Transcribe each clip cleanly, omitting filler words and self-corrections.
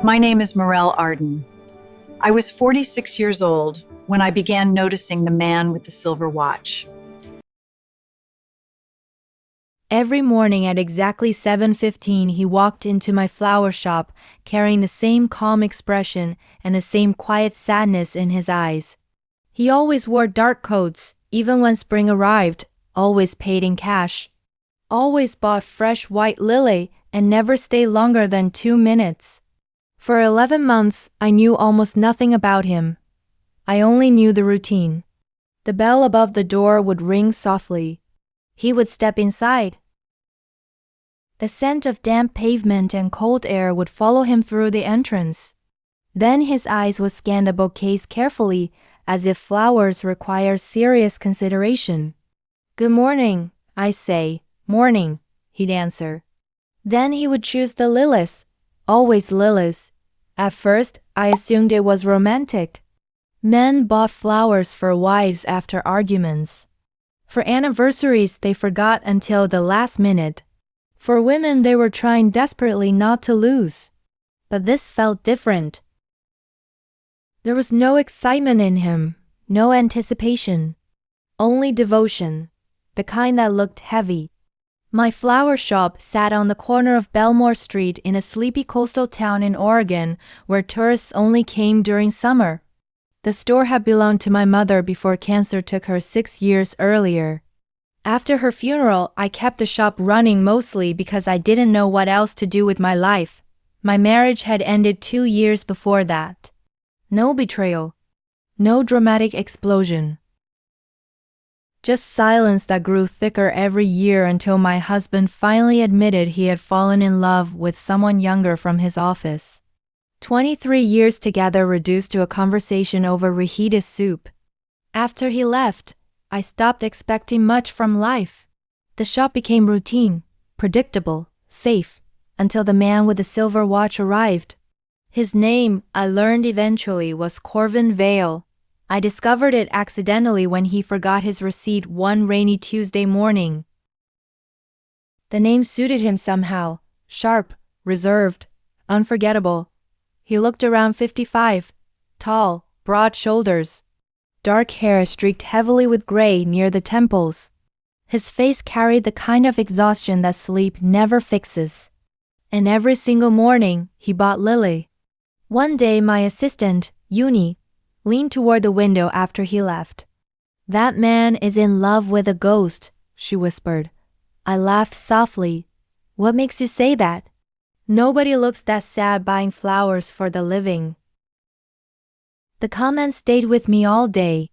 My name is Mirelle Arden. I was 46 years old when I began noticing the man with the silver watch. Every morning at exactly 7:15, he walked into my flower shop carrying the same calm expression and the same quiet sadness in his eyes. He always wore dark coats, even when spring arrived, always paid in cash. Always bought fresh white lily and never stayed longer than 2 minutes. For 11 months, I knew almost nothing about him. I only knew the routine. The bell above the door would ring softly. He would step inside. The scent of damp pavement and cold air would follow him through the entrance. Then his eyes would scan the bouquets carefully, as if flowers require serious consideration. "Good morning," I say. "Morning," he'd answer. Then he would choose the lilies, always lilies. At first, I assumed it was romantic. Men bought flowers for wives after arguments. For anniversaries, they forgot until the last minute. For women, they were trying desperately not to lose. But this felt different. There was no excitement in him, no anticipation. Only devotion, the kind that looked heavy. My flower shop sat on the corner of Belmore Street in a sleepy coastal town in Oregon where tourists only came during summer. The store had belonged to my mother before cancer took her 6 years earlier. After her funeral, I kept the shop running mostly because I didn't know what else to do with my life. My marriage had ended 2 years before that. No betrayal. No dramatic explosion. Just silence that grew thicker every year until my husband finally admitted he had fallen in love with someone younger from his office. 23 years together reduced to a conversation over reheated soup. After he left, I stopped expecting much from life. The shop became routine, predictable, safe, until the man with the silver watch arrived. His name, I learned eventually, was Corvin Vale. I discovered it accidentally when he forgot his receipt one rainy Tuesday morning. The name suited him somehow, sharp, reserved, unforgettable. He looked around 55, tall, broad shoulders. Dark hair streaked heavily with gray near the temples. His face carried the kind of exhaustion that sleep never fixes. And every single morning, he bought lily. One day my assistant, Uni, leaned toward the window after he left. "That man is in love with a ghost," she whispered. I laughed softly. "What makes you say that? Nobody looks that sad buying flowers for the living." The comment stayed with me all day.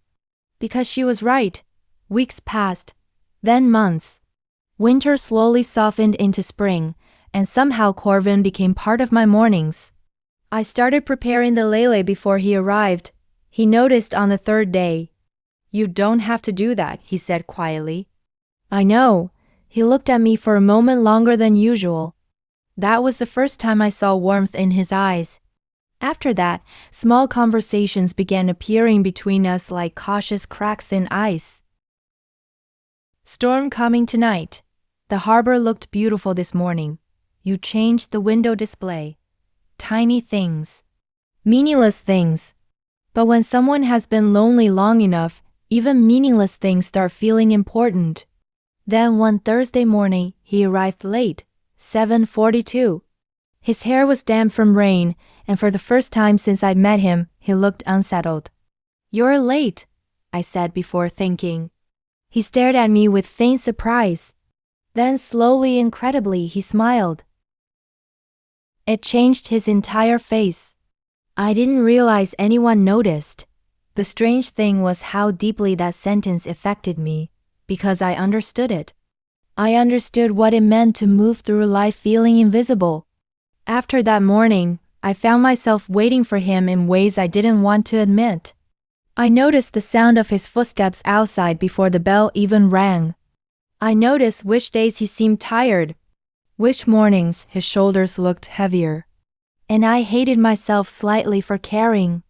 Because she was right. Weeks passed, then months. Winter slowly softened into spring, and somehow Corvin became part of my mornings. I started preparing the lele before he arrived. He noticed on the third day. "You don't have to do that," he said quietly. "I know." He looked at me for a moment longer than usual. That was the first time I saw warmth in his eyes. After that, small conversations began appearing between us like cautious cracks in ice. "Storm coming tonight. The harbor looked beautiful this morning. You changed the window display." Tiny things. Meaningless things. But when someone has been lonely long enough, even meaningless things start feeling important. Then one Thursday morning, he arrived late, 7:42. His hair was damp from rain, and for the first time since I'd met him, he looked unsettled. "You're late," I said before thinking. He stared at me with faint surprise. Then slowly, incredibly, he smiled. It changed his entire face. I didn't realize anyone noticed. The strange thing was how deeply that sentence affected me, because I understood it. I understood what it meant to move through life feeling invisible. After that morning, I found myself waiting for him in ways I didn't want to admit. I noticed the sound of his footsteps outside before the bell even rang. I noticed which days he seemed tired, which mornings his shoulders looked heavier. And I hated myself slightly for caring.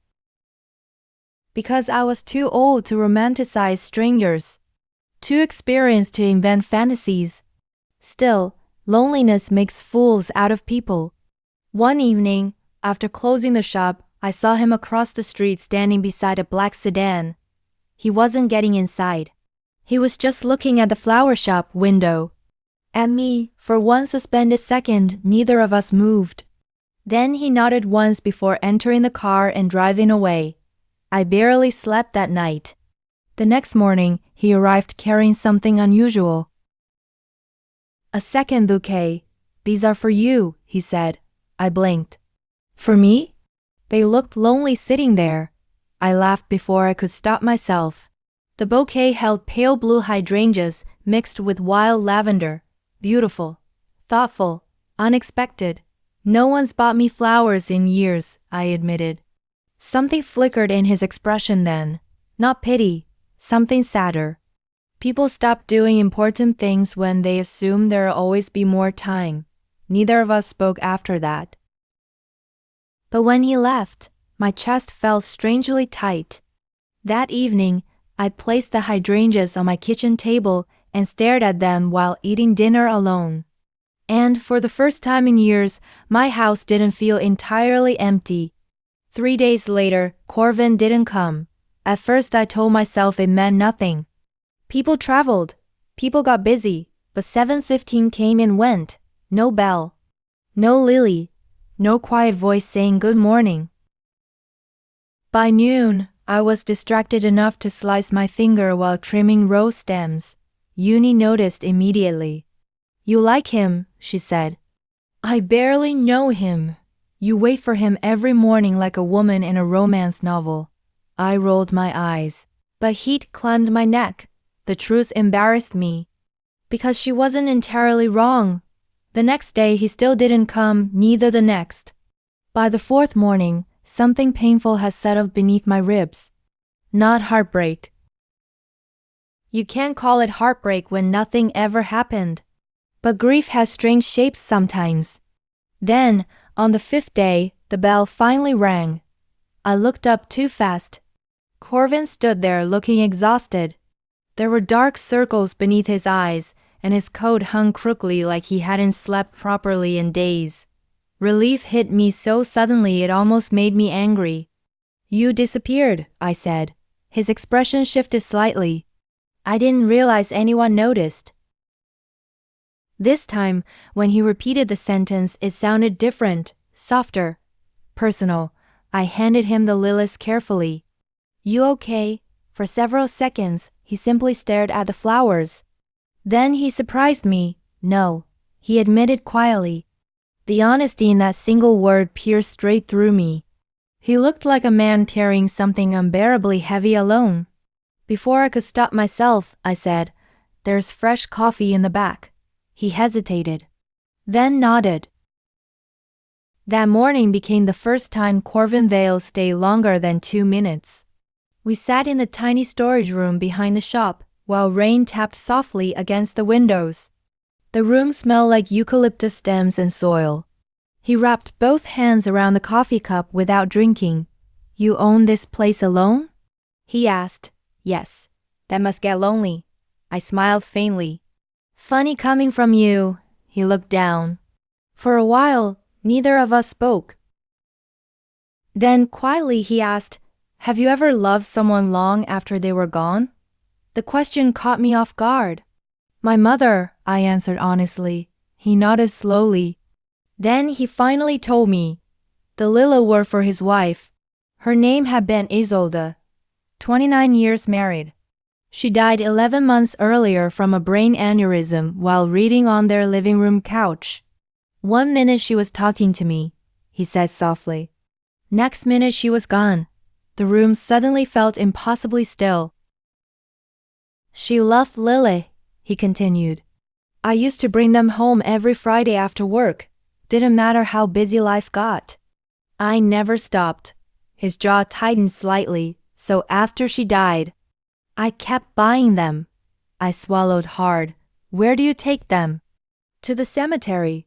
Because I was too old to romanticize strangers, too experienced to invent fantasies. Still, loneliness makes fools out of people. One evening, After closing the shop, I saw him across the street standing beside a black sedan. He wasn't getting inside. He was just looking at the flower shop window. At me, for one suspended second, neither of us moved. Then he nodded once before entering the car and driving away. I barely slept that night. The next morning, he arrived carrying something unusual. A second bouquet. These are for you, he said. I blinked. For me? They looked lonely sitting there. I laughed before I could stop myself. The bouquet held pale blue hydrangeas mixed with wild lavender. Beautiful, thoughtful, unexpected. No one's bought me flowers in years, I admitted. Something flickered in his expression then. Not pity, something sadder. People stop doing important things when they assume there'll always be more time. Neither of us spoke after that. But when he left, my chest felt strangely tight. That evening, I placed the hydrangeas on my kitchen table and stared at them while eating dinner alone. And for the first time in years, my house didn't feel entirely empty. 3 days later, Corvin didn't come. At first I told myself it meant nothing. People traveled. People got busy. But 7:15 came and went. No bell. No Lily. No quiet voice saying good morning. By noon, I was distracted enough to slice my finger while trimming rose stems. Uni noticed immediately. You like him, she said. I barely know him. You wait for him every morning like a woman in a romance novel. I rolled my eyes. But heat climbed my neck. The truth embarrassed me. Because she wasn't entirely wrong. The next day he still didn't come, neither the next. By the fourth morning, something painful had settled beneath my ribs. Not heartbreak. You can't call it heartbreak when nothing ever happened. But grief has strange shapes sometimes. Then, on the fifth day, the bell finally rang. I looked up too fast. Corvin stood there looking exhausted. There were dark circles beneath his eyes, and his coat hung crookedly like he hadn't slept properly in days. Relief hit me so suddenly it almost made me angry. You disappeared, I said. His expression shifted slightly. I didn't realize anyone noticed. This time, when he repeated the sentence, it sounded different, softer, personal. I handed him the lilies carefully. You okay? For several seconds, he simply stared at the flowers. Then he surprised me. No, he admitted quietly. The honesty in that single word pierced straight through me. He looked like a man carrying something unbearably heavy alone. Before I could stop myself, I said, "There's fresh coffee in the back." He hesitated, then nodded. That morning became the first time Corvin Vale stayed longer than 2 minutes. We sat in the tiny storage room behind the shop, while rain tapped softly against the windows. The room smelled like eucalyptus stems and soil. He wrapped both hands around the coffee cup without drinking. You own this place alone? He asked. Yes. That must get lonely. I smiled faintly. Funny coming from you. He looked down. For a while, neither of us spoke. Then quietly he asked, have you ever loved someone long after they were gone? The question caught me off guard. My mother, I answered honestly. He nodded slowly. Then he finally told me. The lily were for his wife. Her name had been Isolde. 29 years married. She died 11 months earlier from a brain aneurysm while reading on their living room couch. 1 minute she was talking to me, he said softly. Next minute she was gone. The room suddenly felt impossibly still. She loved Lily, he continued. I used to bring them home every Friday after work. Didn't matter how busy life got. I never stopped. His jaw tightened slightly, so after she died, I kept buying them. I swallowed hard. Where do you take them? To the cemetery.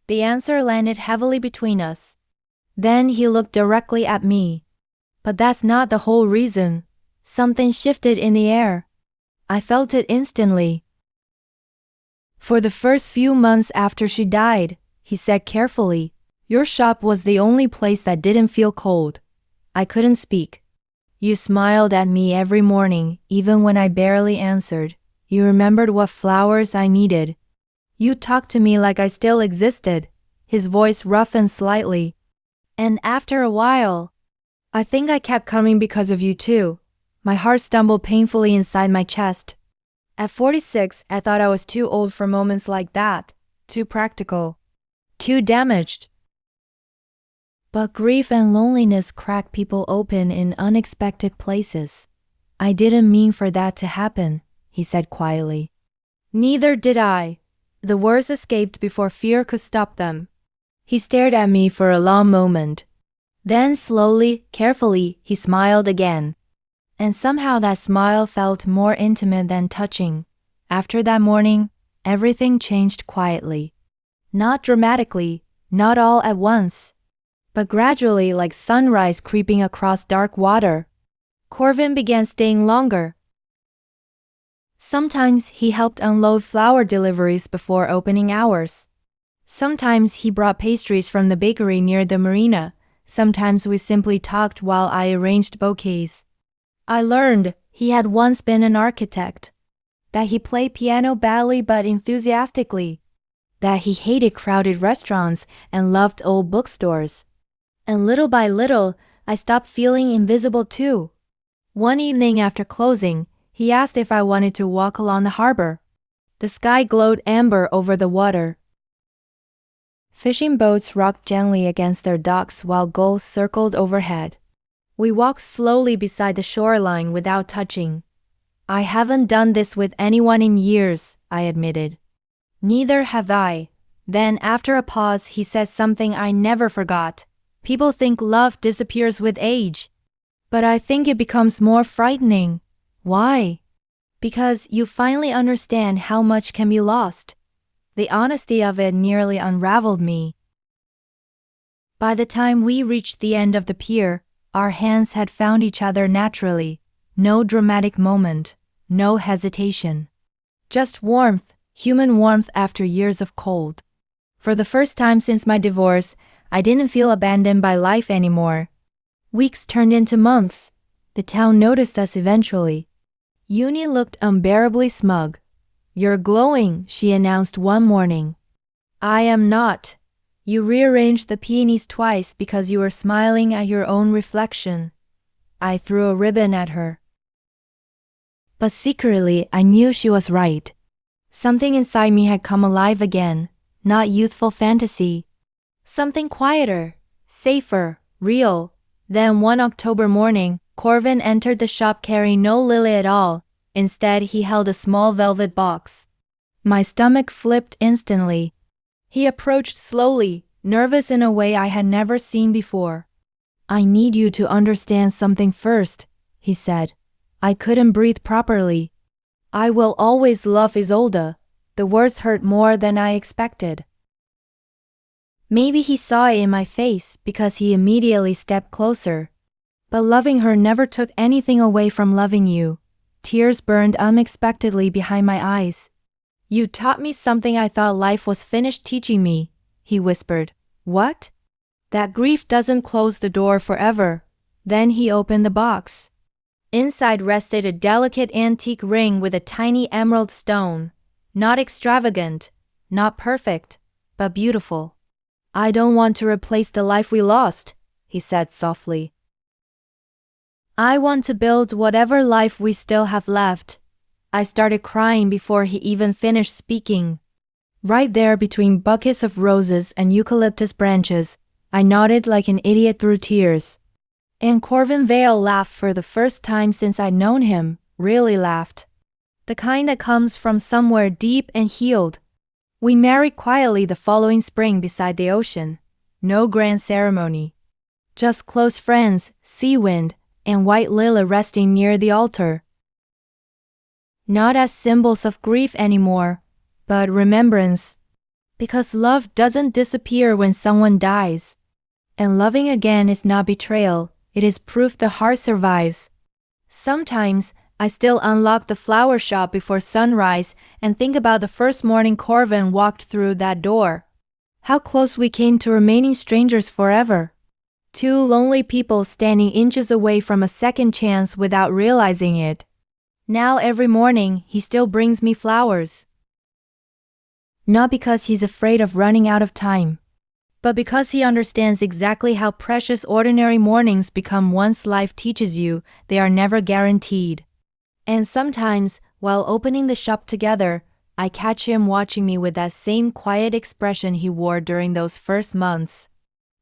The answer landed heavily between us. Then he looked directly at me. But that's not the whole reason. Something shifted in the air. I felt it instantly. For the first few months after she died, he said carefully, Your shop was the only place that didn't feel cold. I couldn't speak. You smiled at me every morning, even when I barely answered. You remembered what flowers I needed. You talked to me like I still existed, his voice roughened slightly. And after a while, I think I kept coming because of you too. My heart stumbled painfully inside my chest. At 46, I thought I was too old for moments like that, too practical, too damaged. But grief and loneliness crack people open in unexpected places. I didn't mean for that to happen, he said quietly. Neither did I. The words escaped before fear could stop them. He stared at me for a long moment. Then slowly, carefully, he smiled again. And somehow that smile felt more intimate than touching. After that morning, everything changed quietly. Not dramatically, not all at once, but gradually like sunrise creeping across dark water. Corvin began staying longer. Sometimes he helped unload flower deliveries before opening hours. Sometimes he brought pastries from the bakery near the marina. Sometimes we simply talked while I arranged bouquets. I learned he had once been an architect, that he played piano badly but enthusiastically, that he hated crowded restaurants and loved old bookstores. And little by little, I stopped feeling invisible too. One evening after closing, he asked if I wanted to walk along the harbor. The sky glowed amber over the water. Fishing boats rocked gently against their docks while gulls circled overhead. We walked slowly beside the shoreline without touching. I haven't done this with anyone in years, I admitted. Neither have I. Then, after a pause, he said something I never forgot. People think love disappears with age. But I think it becomes more frightening. Why? Because you finally understand how much can be lost. The honesty of it nearly unraveled me. By the time we reached the end of the pier, our hands had found each other naturally. No dramatic moment, no hesitation. Just warmth, human warmth after years of cold. For the first time since my divorce, I didn't feel abandoned by life anymore. Weeks turned into months. The town noticed us eventually. Uni looked unbearably smug. You're glowing, she announced one morning. I am not. You rearranged the peonies twice because you were smiling at your own reflection. I threw a ribbon at her. But secretly, I knew she was right. Something inside me had come alive again, not youthful fantasy. Something quieter, safer, real. Then one October morning, Corvin entered the shop carrying no lily at all. Instead, he held a small velvet box. My stomach flipped instantly. He approached slowly, nervous in a way I had never seen before. I need you to understand something first, he said. I couldn't breathe properly. I will always love Isolde. The words hurt more than I expected. Maybe he saw it in my face because he immediately stepped closer. But loving her never took anything away from loving you. Tears burned unexpectedly behind my eyes. You taught me something I thought life was finished teaching me, he whispered. What? That grief doesn't close the door forever. Then he opened the box. Inside rested a delicate antique ring with a tiny emerald stone. Not extravagant, not perfect, but beautiful. I don't want to replace the life we lost, he said softly. I want to build whatever life we still have left. I started crying before he even finished speaking. Right there between buckets of roses and eucalyptus branches, I nodded like an idiot through tears. And Corvin Vale laughed for the first time since I'd known him, really laughed. The kind that comes from somewhere deep and healed. We married quietly the following spring beside the ocean. No grand ceremony. Just close friends, sea wind, and white lily resting near the altar. Not as symbols of grief anymore, but remembrance. Because love doesn't disappear when someone dies. And loving again is not betrayal, it is proof the heart survives. Sometimes, I still unlock the flower shop before sunrise and think about the first morning Corvin walked through that door. How close we came to remaining strangers forever. Two lonely people standing inches away from a second chance without realizing it. Now every morning, he still brings me flowers. Not because he's afraid of running out of time, but because he understands exactly how precious ordinary mornings become once life teaches you they are never guaranteed. And sometimes, while opening the shop together, I catch him watching me with that same quiet expression he wore during those first months.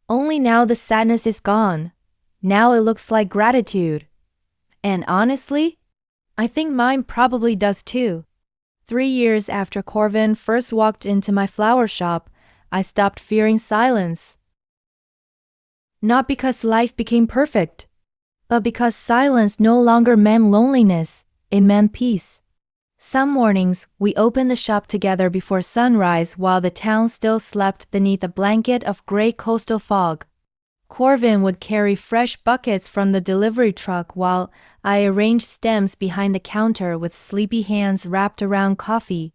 Only now the sadness is gone. Now it looks like gratitude. And honestly, I think mine probably does too. 3 years after Corvin first walked into my flower shop, I stopped fearing silence. Not because life became perfect, but because silence no longer meant loneliness, it meant peace. Some mornings, we opened the shop together before sunrise while the town still slept beneath a blanket of gray coastal fog. Corvin would carry fresh buckets from the delivery truck while I arranged stems behind the counter with sleepy hands wrapped around coffee.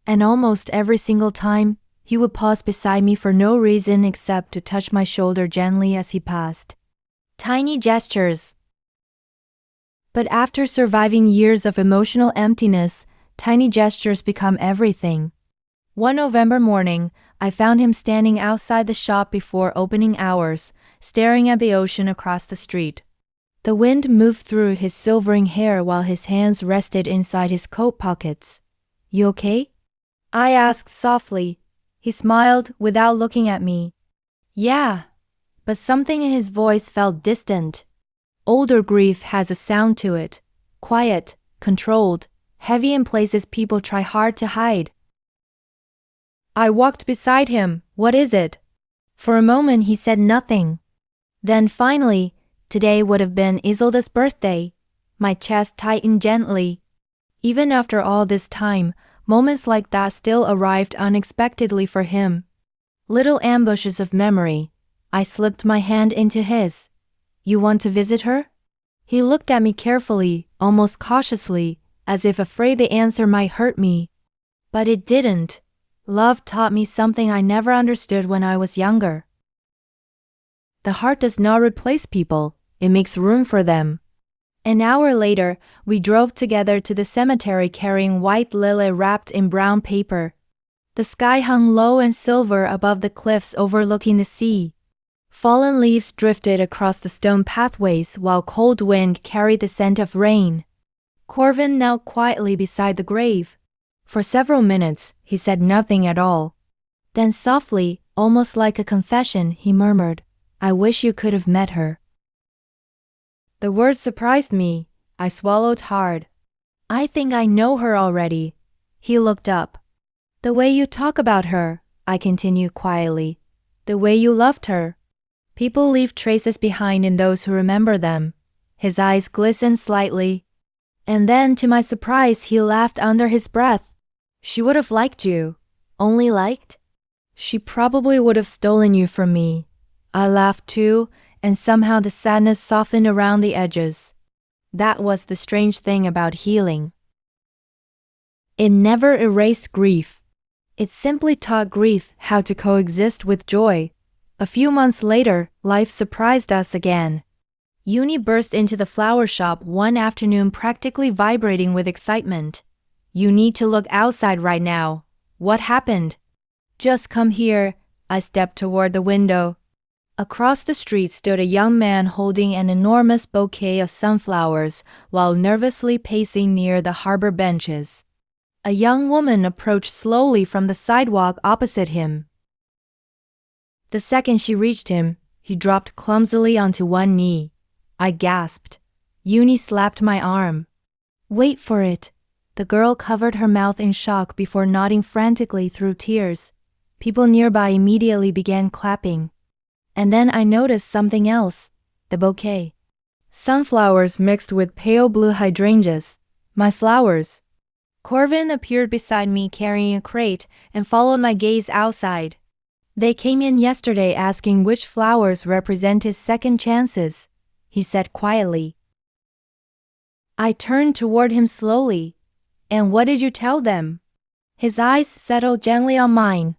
And almost every single time, he would pause beside me for no reason except to touch my shoulder gently as he passed. Tiny gestures. But after surviving years of emotional emptiness, tiny gestures become everything. One November morning, I found him standing outside the shop before opening hours, staring at the ocean across the street. The wind moved through his silvering hair while his hands rested inside his coat pockets. "You okay?" I asked softly. He smiled without looking at me. "Yeah." But something in his voice felt distant. Older grief has a sound to it. Quiet, controlled, heavy in places people try hard to hide. I walked beside him. "What is it?" For a moment he said nothing. Then finally, today would have been Isolda's birthday. My chest tightened gently. Even after all this time, moments like that still arrived unexpectedly for him. Little ambushes of memory. I slipped my hand into his. "You want to visit her?" He looked at me carefully, almost cautiously, as if afraid the answer might hurt me. But it didn't. Love taught me something I never understood when I was younger. The heart does not replace people, it makes room for them. An hour later, we drove together to the cemetery carrying white lily wrapped in brown paper. The sky hung low and silver above the cliffs overlooking the sea. Fallen leaves drifted across the stone pathways while cold wind carried the scent of rain. Corvin knelt quietly beside the grave. For several minutes, he said nothing at all. Then softly, almost like a confession, he murmured, "I wish you could have met her." The words surprised me. I swallowed hard. "I think I know her already." He looked up. "The way you talk about her," I continued quietly. "The way you loved her. People leave traces behind in those who remember them." His eyes glistened slightly. And then, to my surprise, he laughed under his breath. "She would have liked you." "Only liked?" "She probably would have stolen you from me." I laughed too, and somehow the sadness softened around the edges. That was the strange thing about healing. It never erased grief. It simply taught grief how to coexist with joy. A few months later, life surprised us again. Uni burst into the flower shop one afternoon practically vibrating with excitement. "You need to look outside right now." "What happened?" "Just come here." I stepped toward the window. Across the street stood a young man holding an enormous bouquet of sunflowers while nervously pacing near the harbor benches. A young woman approached slowly from the sidewalk opposite him. The second she reached him, he dropped clumsily onto one knee. I gasped. Uni slapped my arm. "Wait for it." The girl covered her mouth in shock before nodding frantically through tears. People nearby immediately began clapping. And then I noticed something else. The bouquet. Sunflowers mixed with pale blue hydrangeas. My flowers. Corvin appeared beside me carrying a crate and followed my gaze outside. "They came in yesterday asking which flowers represented second chances," he said quietly. I turned toward him slowly. "And what did you tell them?" His eyes settled gently on mine.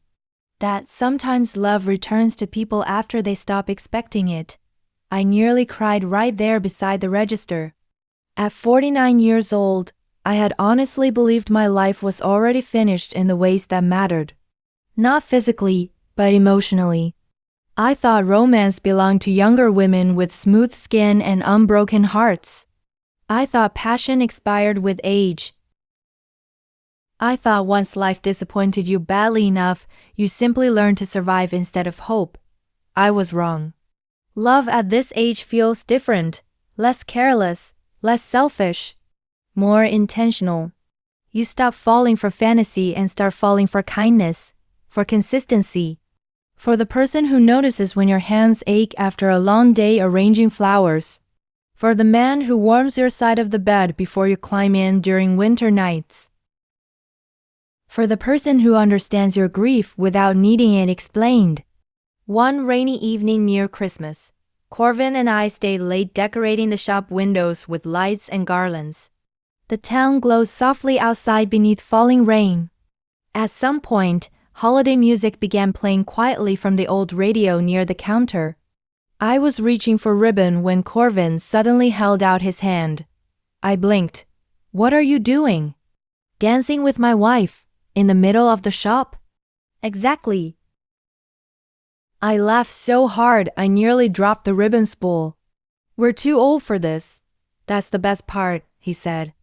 that sometimes love returns to people after they stop expecting it. I nearly cried right there beside the register. At 49 years old, I had honestly believed my life was already finished in the ways that mattered. Not physically, but emotionally. I thought romance belonged to younger women with smooth skin and unbroken hearts. I thought passion expired with age. I thought once life disappointed you badly enough, you simply learned to survive instead of hope. I was wrong. Love at this age feels different, less careless, less selfish, more intentional. You stop falling for fantasy and start falling for kindness, for consistency. For the person who notices when your hands ache after a long day arranging flowers. For the man who warms your side of the bed before you climb in during winter nights. For the person who understands your grief without needing it explained. One rainy evening near Christmas, Corvin and I stayed late decorating the shop windows with lights and garlands. The town glowed softly outside beneath falling rain. At some point, holiday music began playing quietly from the old radio near the counter. I was reaching for ribbon when Corvin suddenly held out his hand. I blinked. "What are you doing?" "Dancing with my wife, in the middle of the shop?" "Exactly." I laughed so hard I nearly dropped the ribbon spool. "We're too old for this." "That's the best part," he said.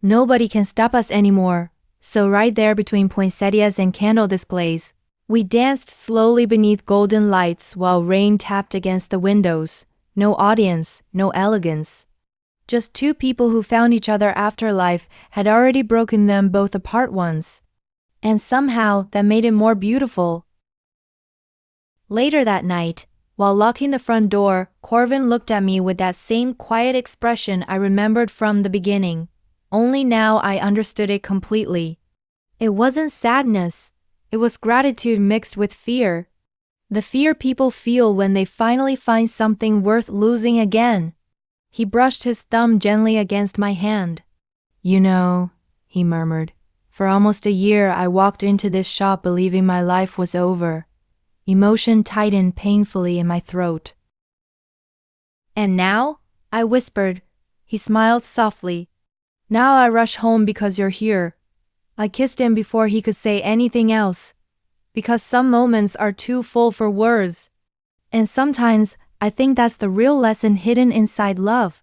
"Nobody can stop us anymore." So right there between poinsettias and candle displays, we danced slowly beneath golden lights while rain tapped against the windows. No audience, no elegance. Just two people who found each other after life had already broken them both apart once. And somehow that made it more beautiful. Later that night, while locking the front door, Corvin looked at me with that same quiet expression I remembered from the beginning. Only now I understood it completely. It wasn't sadness. It was gratitude mixed with fear. The fear people feel when they finally find something worth losing again. He brushed his thumb gently against my hand. "You know," he murmured, "for almost a year I walked into this shop believing my life was over." Emotion tightened painfully in my throat. "And now?" I whispered. He smiled softly. "Now I rush home because you're here." I kissed him before he could say anything else. Because some moments are too full for words. And sometimes I think that's the real lesson hidden inside love.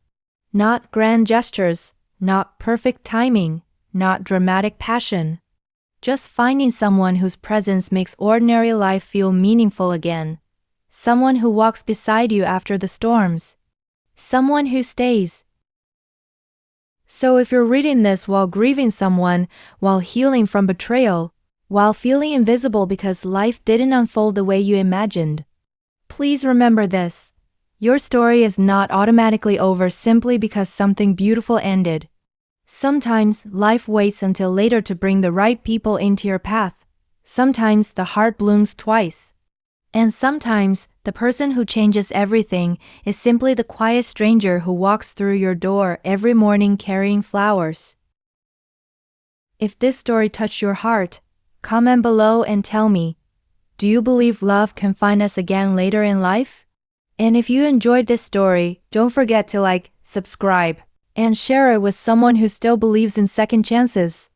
Not grand gestures, not perfect timing, not dramatic passion. Just finding someone whose presence makes ordinary life feel meaningful again. Someone who walks beside you after the storms. Someone who stays. So if you're reading this while grieving someone, while healing from betrayal, while feeling invisible because life didn't unfold the way you imagined, please remember this. Your story is not automatically over simply because something beautiful ended. Sometimes life waits until later to bring the right people into your path. Sometimes the heart blooms twice. And sometimes the person who changes everything is simply the quiet stranger who walks through your door every morning carrying flowers. If this story touched your heart, comment below and tell me, do you believe love can find us again later in life? And if you enjoyed this story, don't forget to like, subscribe, and share it with someone who still believes in second chances.